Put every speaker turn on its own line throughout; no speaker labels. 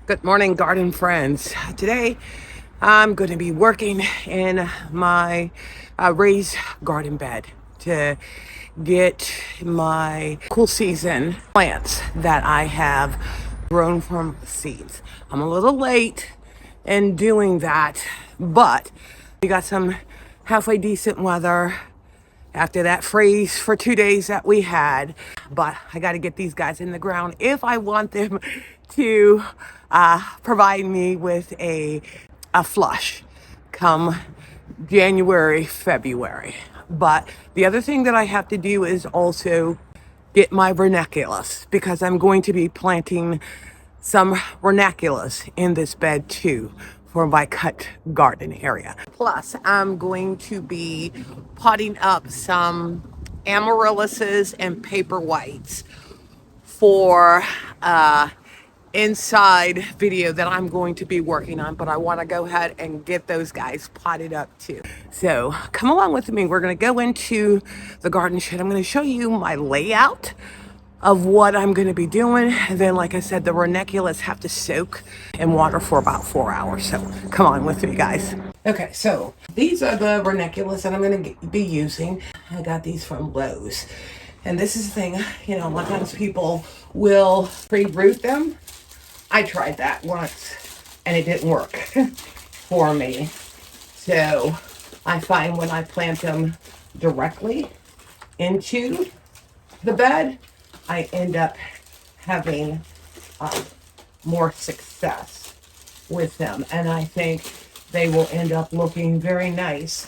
Good morning, garden friends. Today, I'm going to be working in my raised garden bed to get my cool season plants that I have grown from seeds. I'm a little late in doing that, but we got some halfway decent weather after that freeze for 2 days that we had. But I got to get these guys in the ground if I want them to provide me with a flush come January, February. But the other thing that I have to do is also get my ranunculus, because I'm going to be planting some ranunculus in this bed too for my cut garden area. Plus, I'm going to be potting up some amaryllises and paperwhites for inside video that I'm going to be working on, but I want to go ahead and get those guys potted up too. So come along with me. We're going to go into the garden shed. I'm going to show you my layout of what I'm going to be doing. And then, like I said, the ranunculus have to soak in water for about 4 hours. So come on with me, guys. Okay, so these are the ranunculus that I'm going to be using. I got these from Lowe's. And this is the thing, a lot of times people will pre-root them. I tried that once and it didn't work for me. So I find when I plant them directly into the bed, I end up having more success with them. And I think they will end up looking very nice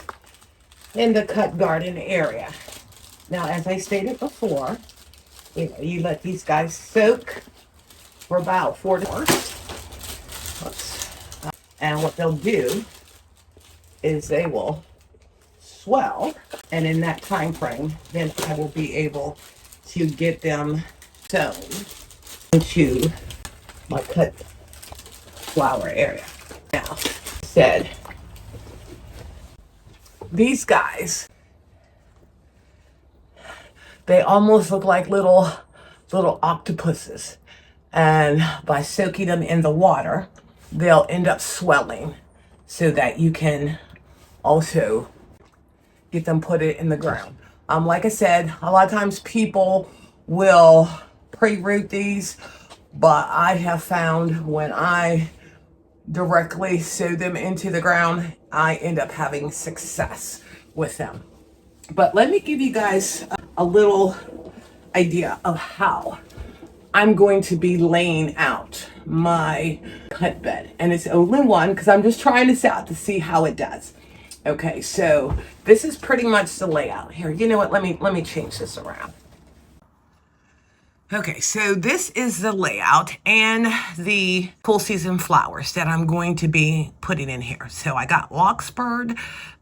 in the cut garden area. Now, as I stated before, you let these guys soak for about 4 hours. And what they'll do is they will swell. And in that time frame, then I will be able to get them sown into my cut flower area. Now, said, these guys, they almost look like little octopuses. And by soaking them in the water, they'll end up swelling so that you can also get them put it in the ground. Like I said, a lot of times people will pre-root these, but I have found when I directly sow them into the ground, I end up having success with them. But let me give you guys a little idea of how I'm going to be laying out my cut bed. And it's only one because I'm just trying this out to see how it does. Okay, so this is pretty much the layout here. You know what? Let me change this around. Okay, so this is the layout and the full season flowers that I'm going to be putting in here. So I got larkspur,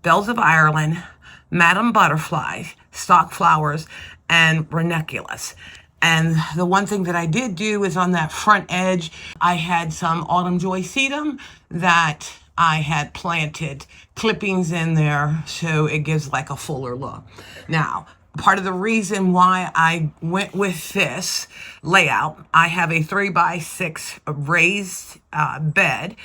bells of Ireland, Madam Butterfly, stock flowers, and ranunculus. And the one thing that I did do is on that front edge, I had some autumn joy sedum that I had planted clippings in there so it gives like a fuller look. Now, part of the reason why I went with this layout, I have a 3x6 raised bed,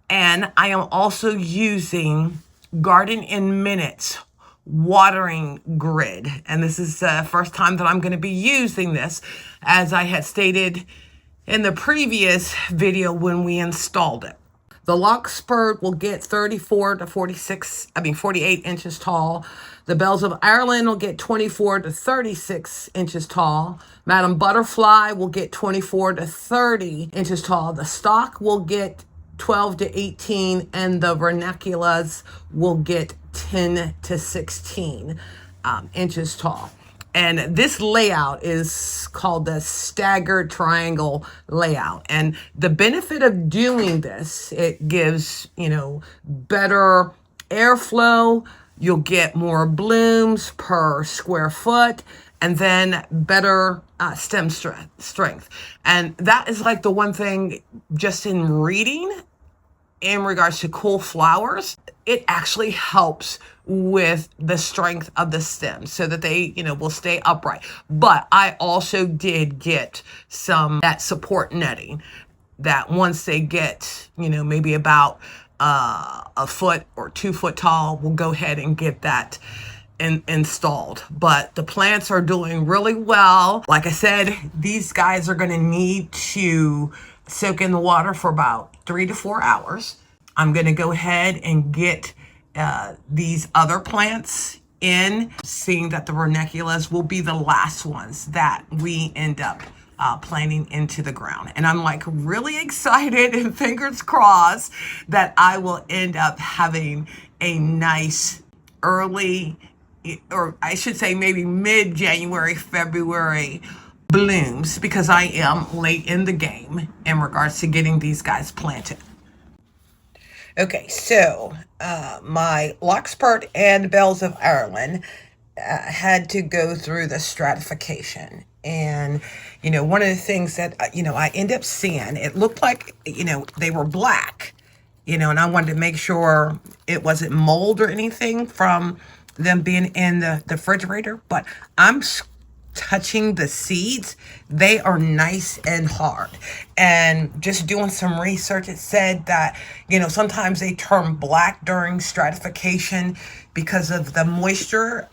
and I am also using Garden in Minutes watering grid. And this is the first time that I'm going to be using this, as I had stated in the previous video when we installed it. The larkspur will get 48 inches tall. The bells of Ireland will get 24 to 36 inches tall. Madam Butterfly will get 24 to 30 inches tall. The stock will get 12 to 18, and the ranunculus will get 10 to 16 inches tall. And this layout is called the staggered triangle layout. And the benefit of doing this, it gives, better airflow. You'll get more blooms per square foot, and then better stem strength. And that is like the one thing just in reading in regards to cool flowers, it actually helps with the strength of the stems so that they, will stay upright. But I also did get some that support netting. that once they get, maybe about a foot or 2 foot tall, we'll go ahead and get that installed. But the plants are doing really well. Like I said, these guys are going to need to soak in the water for about 3 to 4 hours. I'm going to go ahead and get these other plants in, seeing that the ranunculus will be the last ones that we end up planting into the ground. And I'm like really excited and fingers crossed that I will end up having a nice early, or I should say maybe mid-January, February blooms, because I am late in the game in regards to getting these guys planted. Okay, so my Larkspur and Bells of Ireland had to go through the stratification. And, one of the things that, I end up seeing, it looked like, they were black, and I wanted to make sure it wasn't mold or anything from them being in the refrigerator. But I'm touching the seeds, they are nice and hard. And just doing some research, it said that, sometimes they turn black during stratification because of the moisture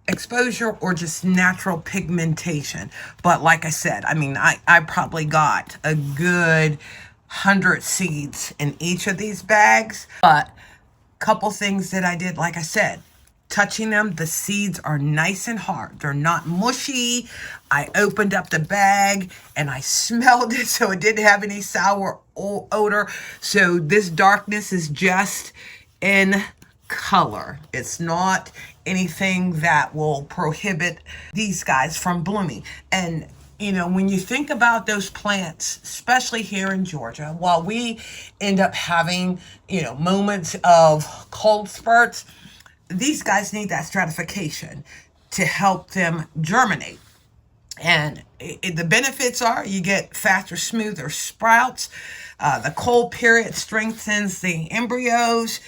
exposure or just natural pigmentation. But like I said, I probably got a good 100 seeds in each of these bags. But couple things that I did, like I said, touching them, the seeds are nice and hard. They're not mushy. I opened up the bag and I smelled it, so it didn't have any sour odor. So this darkness is just in color. It's not anything that will prohibit these guys from blooming. And when you think about those plants, especially here in Georgia, while we end up having, moments of cold spurts, these guys need that stratification to help them germinate. And the benefits are you get faster, smoother sprouts. The cold period strengthens the embryos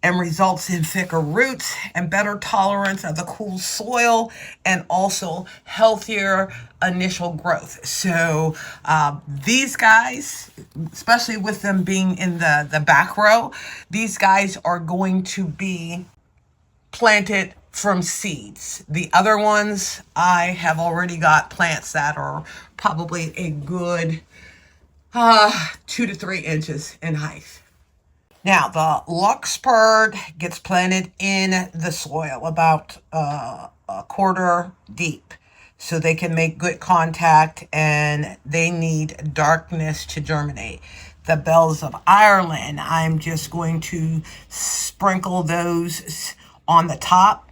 and results in thicker roots and better tolerance of the cool soil, and also healthier initial growth. So these guys, especially with them being in the back row, these guys are going to be planted from seeds. The other ones, I have already got plants that are probably a good 2 to 3 inches in height. Now, the Larkspur gets planted in the soil about a quarter deep, so they can make good contact, and they need darkness to germinate. The Bells of Ireland, I'm just going to sprinkle those on the top.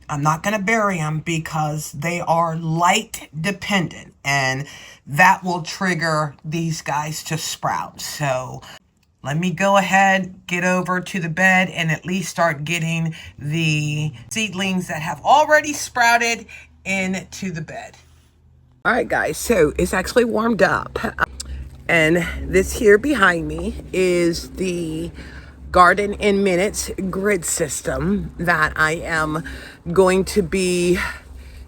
I'm not going to bury them because they are light dependent, and that will trigger these guys to sprout. So let me go ahead, get over to the bed, and at least start getting the seedlings that have already sprouted into the bed. All right, guys, so it's actually warmed up. And this here behind me is the Garden in Minutes grid system that I am going to be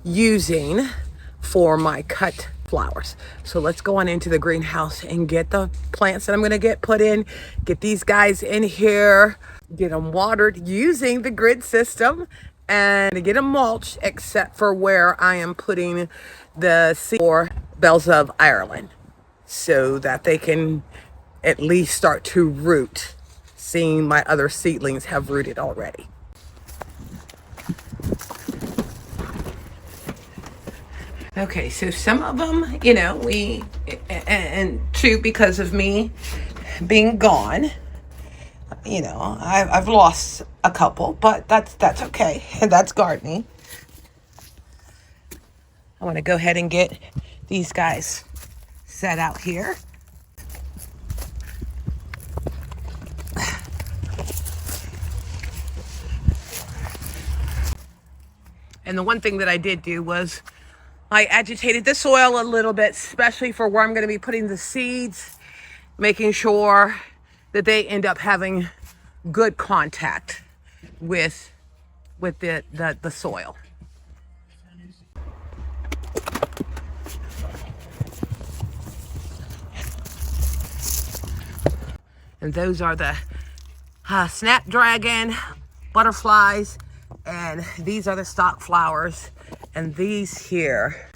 using for my cut flowers. So let's go on into the greenhouse and get the plants that I'm going to get put in, get these guys in here, get them watered using the grid system, and get them mulched, except for where I am putting the seed for Bells of Ireland, so that they can at least start to root, seeing my other seedlings have rooted already. Okay, so some of them, and two, because of me being gone, I've lost a couple, but that's okay. That's gardening. I want to go ahead and get these guys set out here. And the one thing that I did do was I agitated the soil a little bit, especially for where I'm going to be putting the seeds, making sure that they end up having good contact with the soil. And those are the snapdragon butterflies, and these are the stock flowers, and these here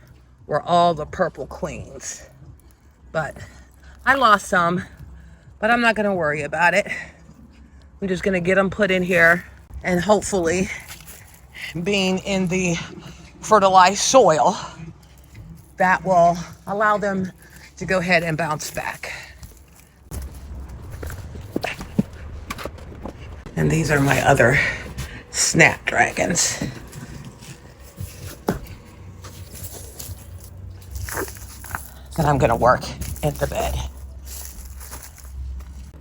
were all the purple queens. But I lost some, but I'm not gonna worry about it. I'm just gonna get them put in here, and hopefully being in the fertilized soil, that will allow them to go ahead and bounce back. And these are my other snapdragons. That I'm gonna work in the bed.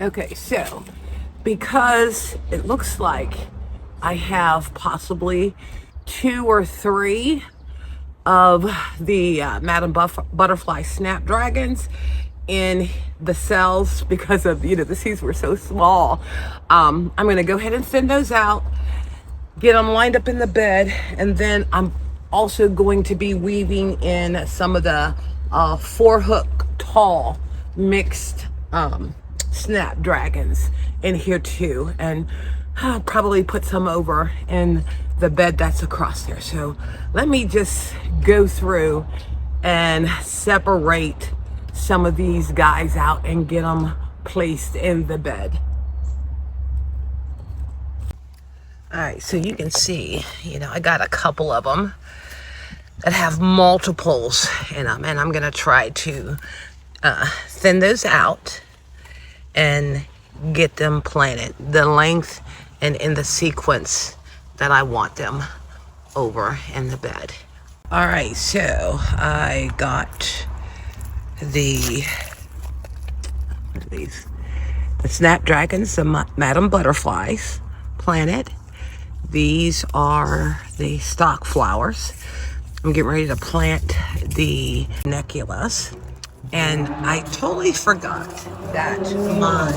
Okay, so because it looks like I have possibly 2 or 3 of the Madam Butterfly snapdragons in the cells because of, the seeds were so small. I'm gonna go ahead and send those out, get them lined up in the bed, and then I'm also going to be weaving in some of the 4-hook tall mixed snapdragons in here too, and I'll probably put some over in the bed that's across there. So let me just go through and separate some of these guys out and get them placed in the bed. All right, so you can see, I got a couple of them that have multiples in them, and I'm gonna try to thin those out and get them planted the length and in the sequence that I want them over in the bed. All right, so I got the snapdragons, the Madam Butterflies planted. These are the stock flowers. I'm getting ready to plant the Ranunculus. And I totally forgot that my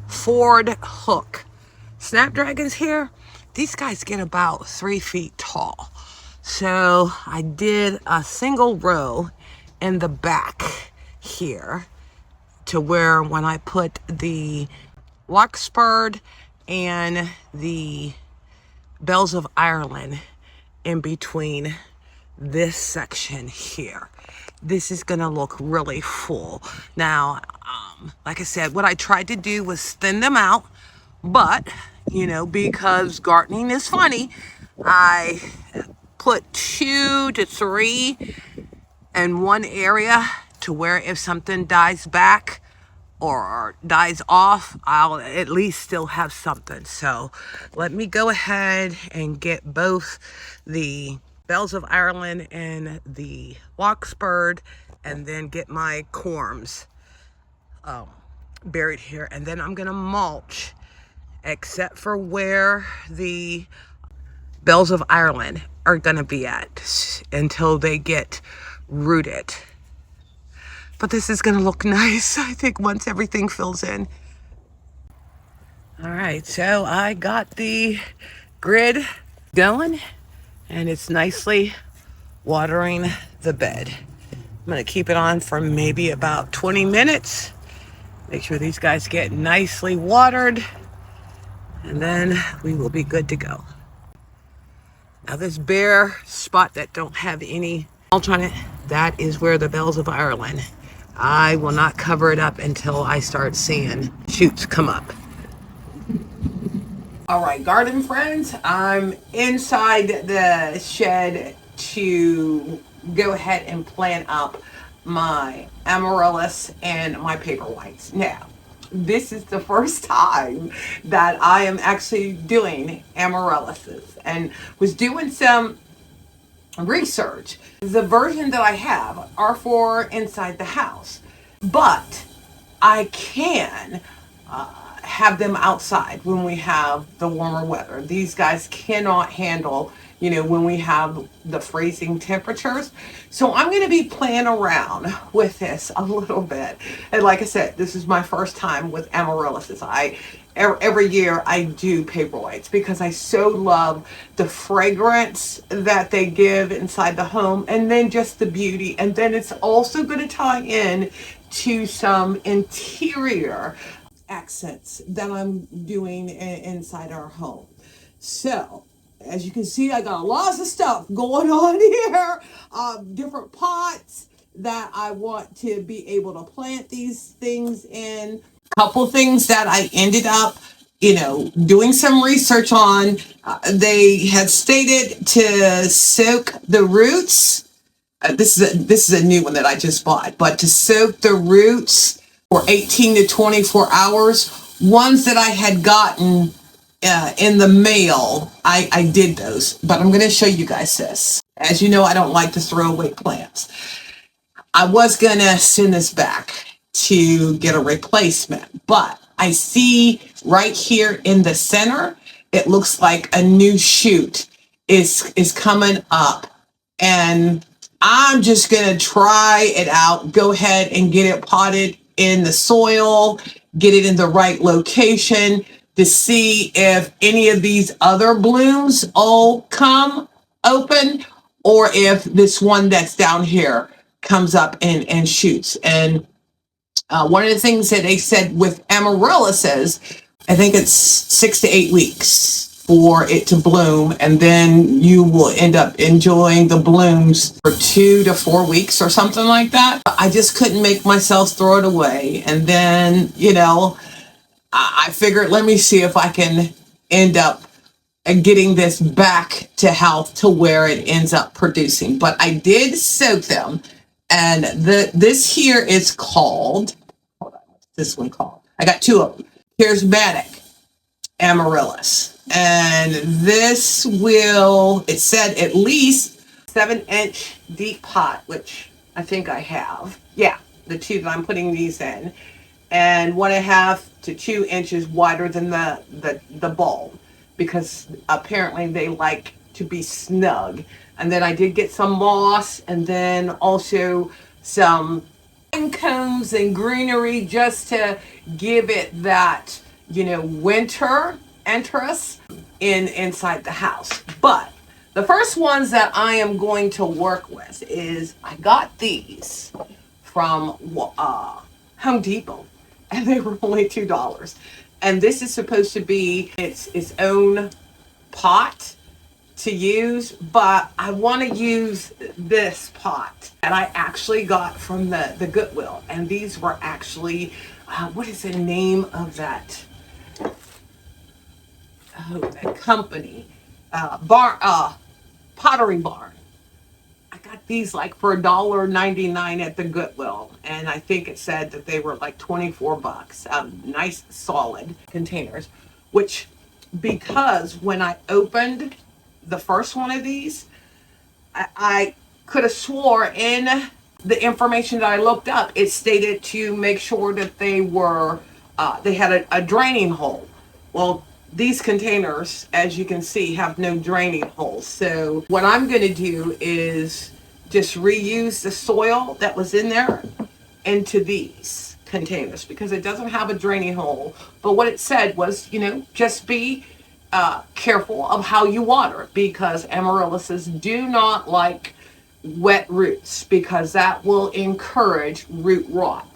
Ford hook snapdragons here, these guys get about 3 feet tall. So I did a single row in the back here to where when I put the larkspur and the bells of Ireland in between this section here, this is gonna look really full. Now, like I said, what I tried to do was thin them out, but because gardening is funny, I put 2 to 3 in one area to where if something dies back or dies off, I'll at least still have something. So let me go ahead and get both the bells of Ireland and the larkspur, and then get my corms buried here. And then I'm gonna mulch, except for where the bells of Ireland are gonna be at until they get rooted. But this is gonna look nice, I think, once everything fills in. All right, so I got the grid going, and it's nicely watering the bed. I'm gonna keep it on for maybe about 20 minutes. Make sure these guys get nicely watered, and then we will be good to go. Now this bare spot that don't have any mulch on it, that is where the bells of Ireland. I will not cover it up until I start seeing shoots come up. All right, garden friends, I'm inside the shed to go ahead and plant up my Amaryllis and my Paperwhites. Now, this is the first time that I am actually doing Amaryllises, and was doing some research. The version that I have are for inside the house, but I can have them outside when we have the warmer weather. These guys cannot handle, when we have the freezing temperatures. So I'm going to be playing around with this a little bit. And like I said, this is my first time with Amaryllis. Every year I do Paperwhites because I so love the fragrance that they give inside the home, and then just the beauty. And then it's also going to tie in to some interior accents that I'm doing inside our home. So, as you can see, I got lots of stuff going on here. Different pots that I want to be able to plant these things in. Couple things that I ended up, doing some research on. They had stated to soak the roots. This is a new one that I just bought, but to soak the roots for 18 to 24 hours. Ones that I had gotten in the mail, I did those, but I'm going to show you guys this. As you know, I don't like to throw away plants. I was going to send this back to get a replacement, but I see right here in the center, it looks like a new shoot is coming up, and I'm just going to try it out, go ahead and get it potted in the soil, get it in the right location to see if any of these other blooms all come open, or if this one that's down here comes up and shoots. And one of the things that they said with Amaryllis is, I think it's 6 to 8 weeks for it to bloom, and then you will end up enjoying the blooms for 2 to 4 weeks or something like that. I just couldn't make myself throw it away. And then, I figured, let me see if I can end up getting this back to health to where it ends up producing. But I did soak them, and this here is called, hold on, what's this one called? I got two of them. Charismatic Amaryllis. And this will, it said at least 7-inch deep pot, which I think I have. Yeah, the two that I'm putting these in. And 1.5 to 2 inches wider than the bulb, because apparently they like to be snug. And then I did get some moss, and then also some pine cones and greenery just to give it that, winter interest inside the house. But the first ones that I am going to work with is, I got these from Home Depot, and they were only $2. And this is supposed to be its own pot to use, but I want to use this pot that I actually got from the Goodwill. And these were actually, what is the name of that? Oh, that company, Pottery Barn. I got these like for $1.99 at the Goodwill, and I think it said that they were like 24 bucks. Nice solid containers, which, because when I opened the first one of these, I could have swore in the information that I looked up, it stated to make sure that they had a draining hole. Well, these containers, as you can see, have no draining holes. So what I'm going to do is just reuse the soil that was in there into these containers, because it doesn't have a draining hole. But what it said was, just be careful of how you water, because amaryllises do not like wet roots, because that will encourage root rot.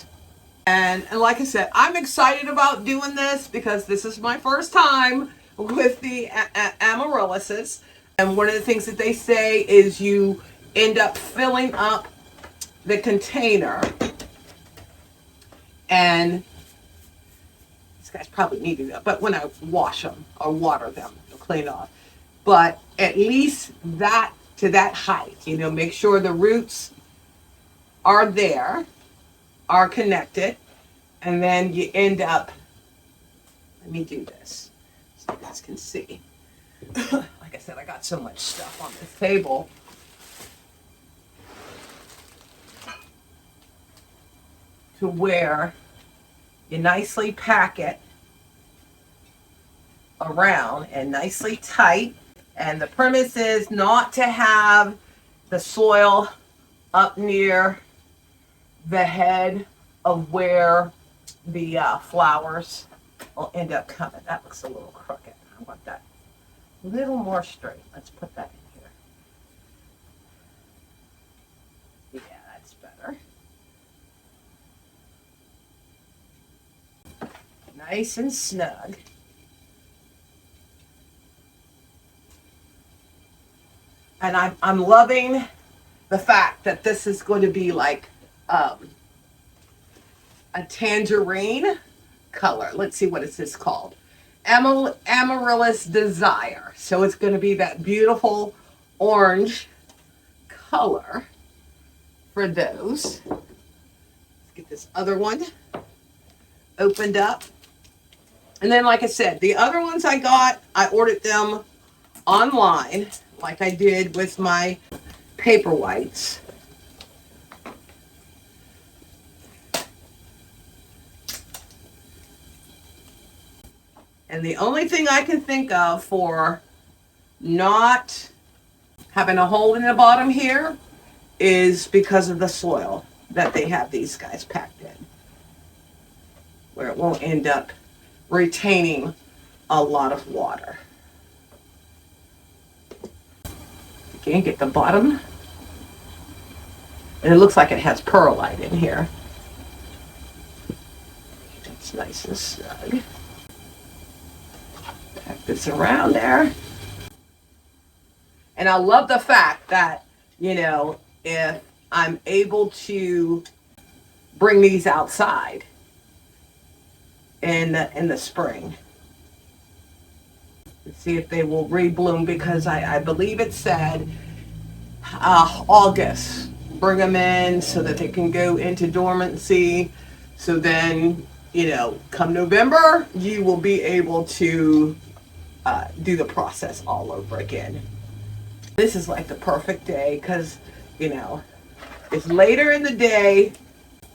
And like I said, I'm excited about doing this because this is my first time with the amaryllises. And one of the things that they say is you end up filling up the container, and these guys probably need to, but when I wash them or water them, they'll clean off. But at least that to that height, make sure the roots are there, are connected, and then you end up, let me do this so you guys can see. Like I said, I got so much stuff on this table. To where you nicely pack it around and nicely tight. And the premise is not to have the soil up near the head of where the flowers will end up coming. That looks a little crooked. I want that a little more straight. Let's put that in here. Yeah, that's better. Nice and snug. And I'm loving the fact that this is going to be like a tangerine color. Let's see, what is this called? Amaryllis Desire. So it's going to be that beautiful orange color for those. Let's get this other one opened up. And then, like I said, the other ones I ordered them online, like I did with my Paperwhites. And the only thing I can think of for not having a hole in the bottom here is because of the soil that they have these guys packed in, where it won't end up retaining a lot of water. Again, get the bottom. And it looks like it has perlite in here. That's nice and snug. Pack this around there. And I love the fact that, you know, if I'm able to bring these outside in the spring, let's see if they will rebloom, because I believe it said August. Bring them in so that they can go into dormancy. So then, you know, come November, you will be able to do the process all over again. This is like the perfect day because, you know, it's later in the day.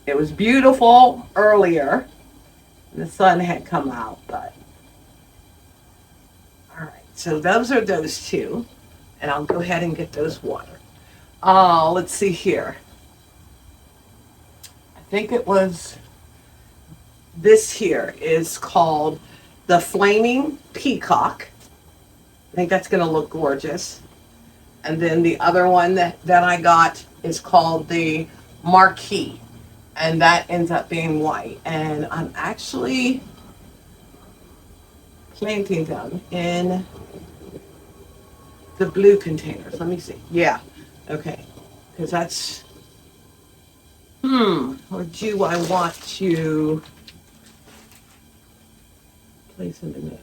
It was beautiful earlier. The sun had come out, but all right. So those are those two, and I'll go ahead and get those watered. Let's see here. I think it was this here is called the Flaming Peacock. I think that's going to look gorgeous. And then the other one that I got is called the Marquee. And that ends up being white. And I'm actually planting them in the blue containers. Let me see. Yeah. Okay. Because that's... Or do I want to place them in there?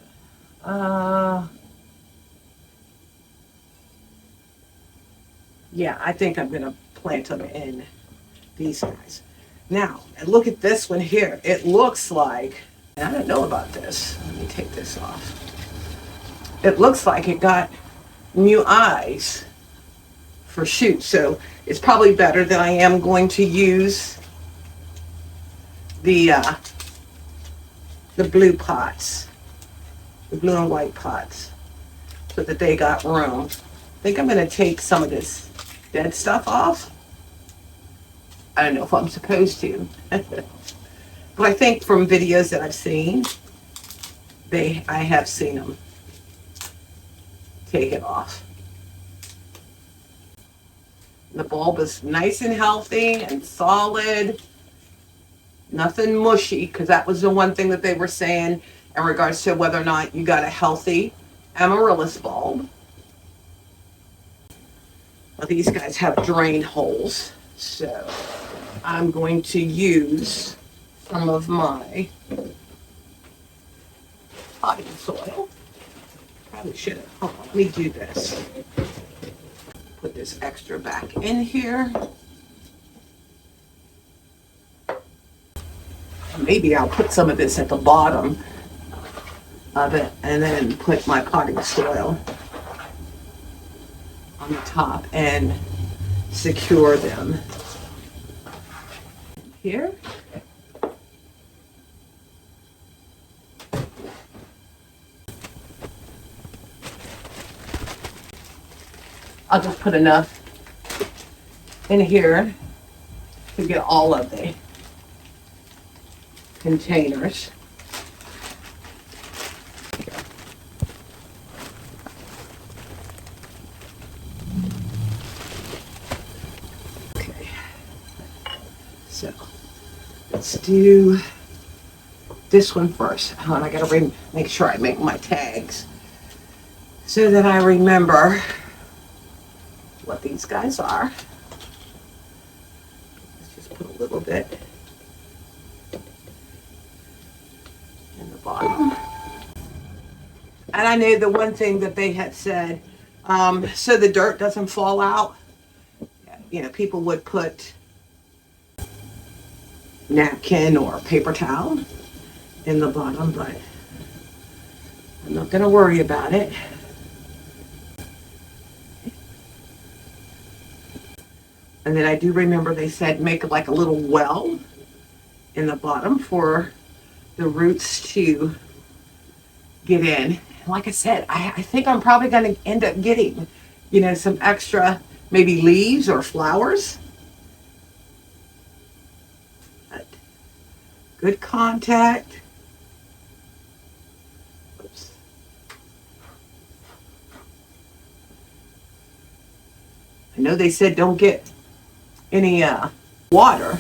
Yeah, I think I'm going to plant them in these guys. Now, and look at this one here. It looks like, and I don't know about this. Let me take this off. It looks like it got new eyes for shoots. So it's probably better that I am going to use the blue pots, the blue and white pots, so that they got room. I think I'm going to take some of this dead stuff off. I don't know if I'm supposed to. But I think from videos that I've seen, I have seen them take it off. The bulb is nice and healthy and solid. Nothing mushy, because that was the one thing that they were saying in regards to whether or not you got a healthy amaryllis bulb. Well, these guys have drain holes, so I'm going to use some of my potting soil. Probably should have. Hold on, let me do this. Put this extra back in here. Maybe I'll put some of this at the bottom of it and then put my potting soil on the top and secure them here. I'll just put enough in here to get all of the containers. Okay, so let's do this one first. Oh, and I gotta make sure I make my tags so that I remember what these guys are. Let's just put a little bit in the bottom. And I know the one thing that they had said, so the dirt doesn't fall out, you know, people would put napkin or paper towel in the bottom, but I'm not going to worry about it. And then I do remember they said make like a little well in the bottom for the roots to get in. Like I said, I think I'm probably going to end up getting, you know, some extra maybe leaves or flowers. But good contact. Oops. I know they said don't get any water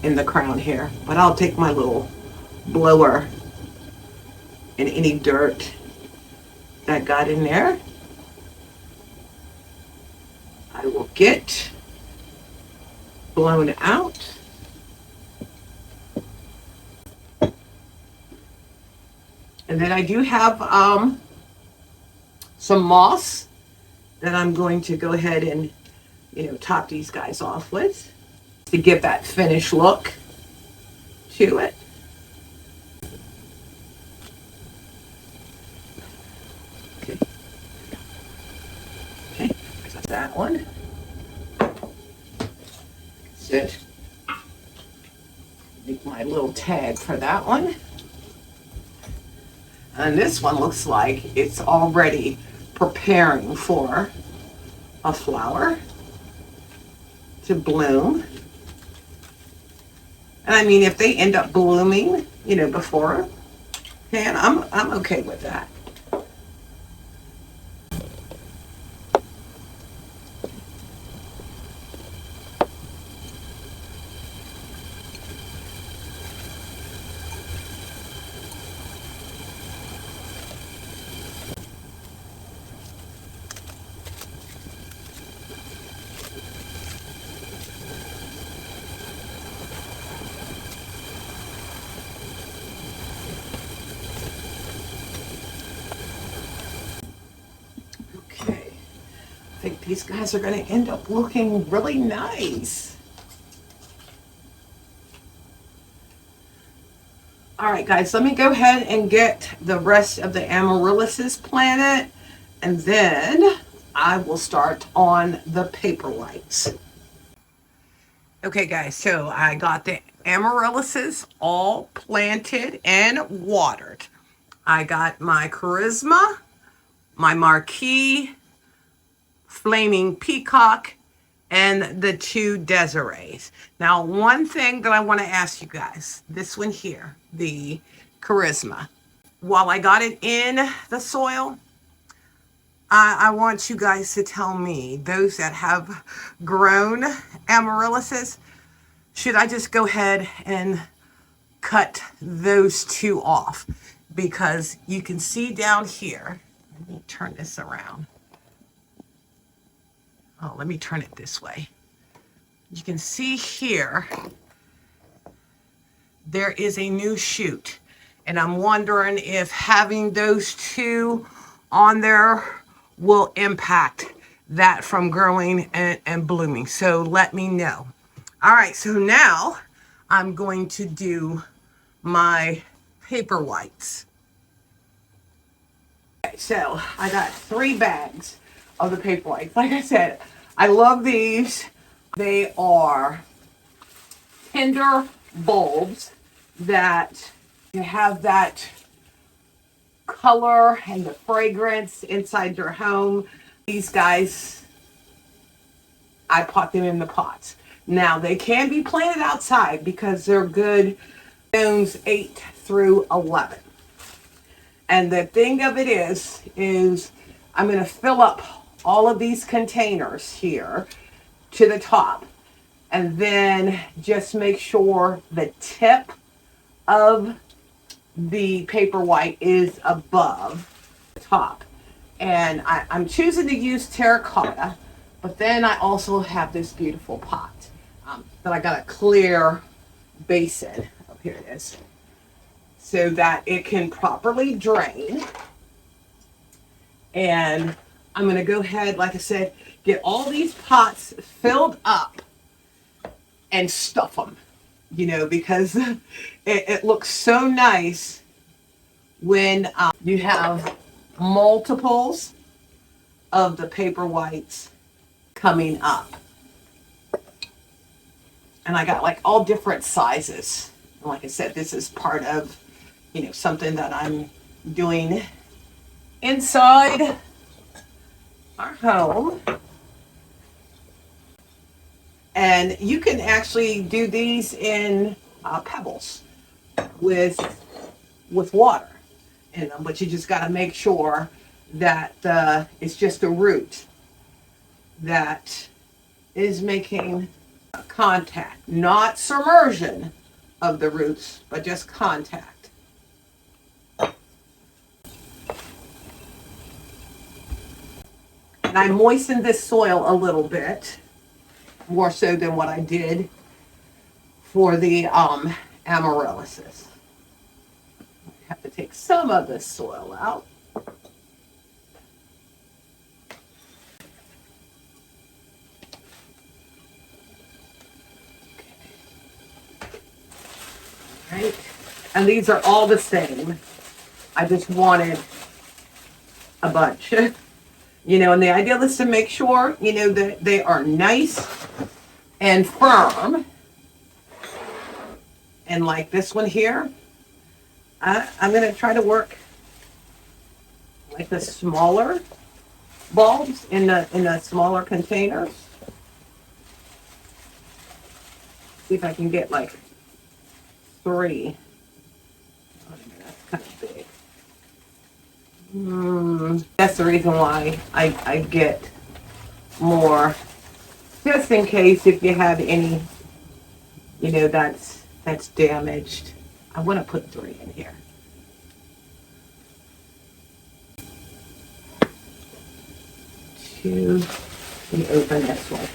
in the crown here, but I'll take my little blower and any dirt that got in there, I will get blown out. And then I do have some moss that I'm going to go ahead and, you know, top these guys off with to give that finished look to it. Okay, I got that one. That's it. Make my little tag for that one. And this one looks like it's already preparing for a flower to bloom. And I mean, if they end up blooming, you know, before, man, I'm okay with that. Okay, I think these guys are going to end up looking really nice. All right, guys, let me go ahead and get the rest of the Amaryllis planted, and then I will start on the Paperwhites. Okay, guys, so I got the Amaryllis all planted and watered. I got my Charisma, my Marquis, Flaming Peacock, and the 2 Desirees. Now, one thing that I want to ask you guys, this one here, the Charisma, while I got it in the soil, I want you guys to tell me, those that have grown Amaryllis, should I just go ahead and cut those 2 off? Because you can see down here, let me turn this around. Oh, let me turn it this way. You can see here, there is a new shoot. And I'm wondering if having those 2 on there will impact that from growing and blooming. So let me know. All right, so now I'm going to do my Paperwhites. Okay, so I got 3 bags of the Paperwhites. Like I said, I love these. They are tender bulbs that have that color and the fragrance inside your home. These guys, I pot them in the pots. Now, they can be planted outside because they're good zones 8 through 11. And the thing of it is I'm going to fill up all of these containers here to the top. And then just make sure the tip of the Paperwhite is above the top. And I'm choosing to use terracotta, but then I also have this beautiful pot that I got a clear basin. Oh, here it is. So that it can properly drain. And I'm going to go ahead, like I said, get all these pots filled up and stuff them, you know, because it looks so nice when you have multiples of the Paperwhites coming up. And I got like all different sizes. And like I said, this is part of, you know, something that I'm doing inside our home. And you can actually do these in pebbles with water in them, but you just got to make sure that it's just the root that is making contact, not submersion of the roots, but just contact. And I moistened this soil a little bit, more so than what I did for the amaryllis. I have to take some of this soil out. Right? And these are all the same. I just wanted a bunch. You know, and the idea is to make sure, you know, that they are nice and firm. And like this one here, I'm going to try to work like the smaller bulbs in the smaller containers. See if I can get like 3. Oh, that's kind of big. That's the reason why I get more, just in case if you have any, you know, that's damaged. I want to put 3 in here. Let me open this one.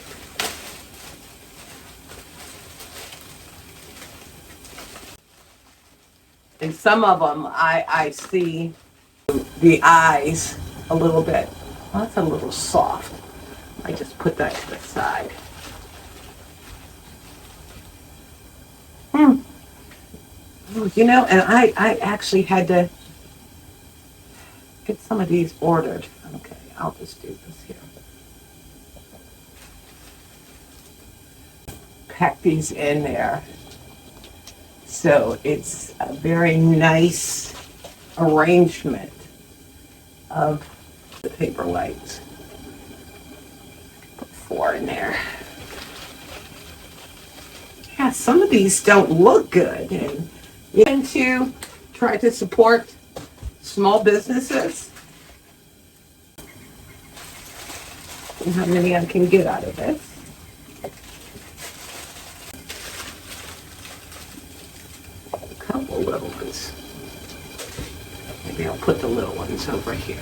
And some of them I see the eyes a little bit. Well, that's a little soft. I just put that to the side. You know, and I actually had to get some of these ordered. Okay, I'll just do this here. Pack these in there. So it's a very nice arrangement of the Paperwhites. Put 4 in there. Yeah, some of these don't look good. And you need to try to support small businesses. And how many I can get out of this. A couple little ones. Maybe I'll put the little ones over here.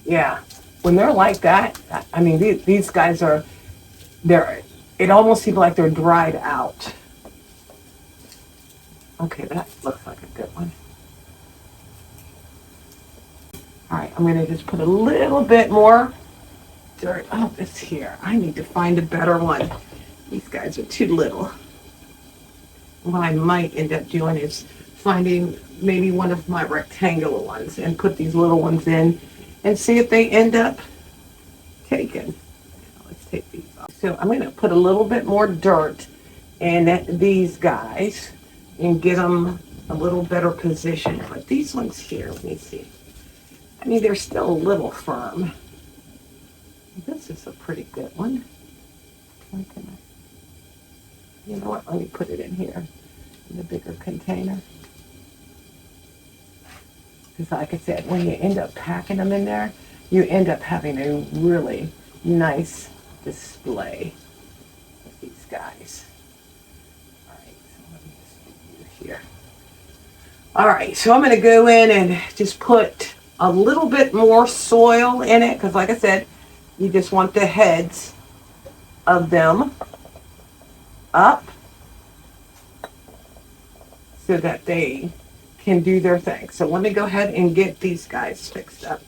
Yeah, when they're like that, I mean, these guys are, it almost seems like they're dried out. Okay, that looks like a good one. All right, I'm gonna just put a little bit more dirt. Oh, it's here. I need to find a better one. These guys are too little. What I might end up doing is finding maybe one of my rectangular ones and put these little ones in and see if they end up taken. Let's take these off. So I'm going to put a little bit more dirt in these guys and get them a little better position. But these ones here, let me see. I mean, they're still a little firm. This is a pretty good one. You know what? Let me put it in here in the bigger container. Because like I said, when you end up packing them in there, you end up having a really nice display of these guys. All right, so let me just do here. All right, so I'm going to go in and just put a little bit more soil in it, because like I said, you just want the heads of them up so that they can do their thing. So let me go ahead and get these guys fixed up.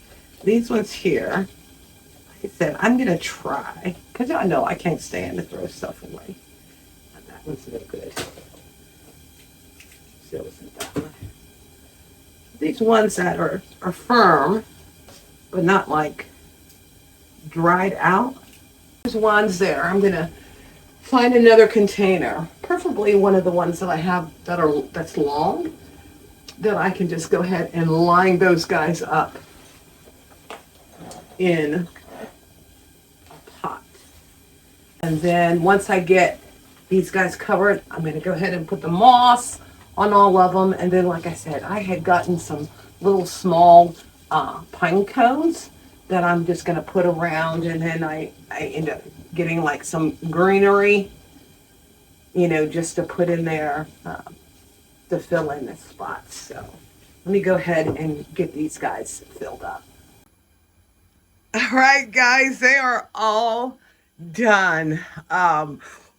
These ones here, like I said, I'm going to try, because I know I can't stand to throw stuff away. And that one's no good. So isn't that one. These ones that are firm, but not like dried out. There's ones there. I'm going to find another container, preferably one of the ones that I have that's long, that I can just go ahead and line those guys up in a pot. And then once I get these guys covered, I'm going to go ahead and put the moss on all of them. And then, like I said, I had gotten some little small pine cones that I'm just going to put around, and then I end up getting like some greenery, you know, just to put in there to fill in the spots. So let me go ahead and get these guys filled up. All right, guys, they are all done.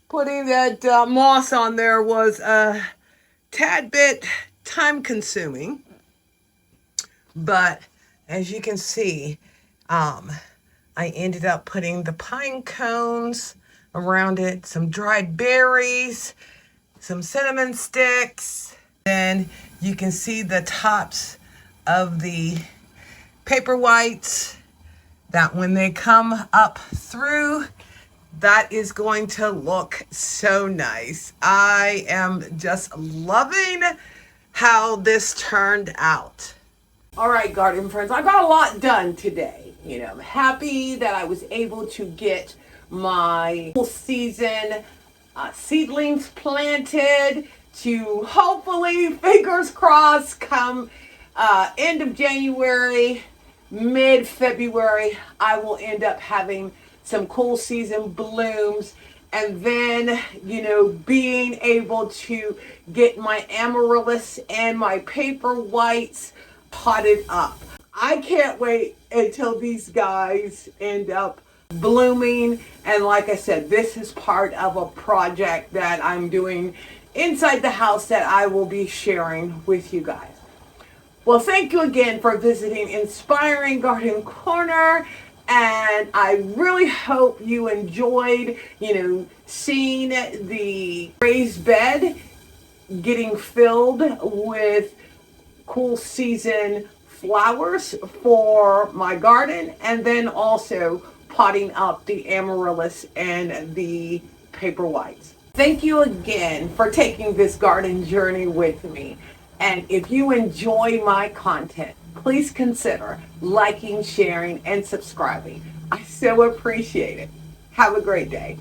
Putting that moss on there was a tad bit time consuming, but as you can see, I ended up putting the pine cones around it, some dried berries, some cinnamon sticks. Then you can see the tops of the Paperwhites, that when they come up through, that is going to look so nice. I am just loving how this turned out. All right, garden friends, I got a lot done today. You know, I'm happy that I was able to get my full season seedlings planted to hopefully, fingers crossed, come end of January, mid-February, I will end up having some cool season blooms, and then, you know, being able to get my Amaryllis and my Paperwhites potted up. I can't wait until these guys end up blooming. And like I said, this is part of a project that I'm doing inside the house that I will be sharing with you guys. Well, thank you again for visiting Inspiring Garden Corner, and I really hope you enjoyed, you know, seeing the raised bed getting filled with cool season flowers for my garden, and then also potting up the Amaryllis and the Paperwhites. Thank you again for taking this garden journey with me. And if you enjoy my content, please consider liking, sharing, and subscribing. I so appreciate it. Have a great day.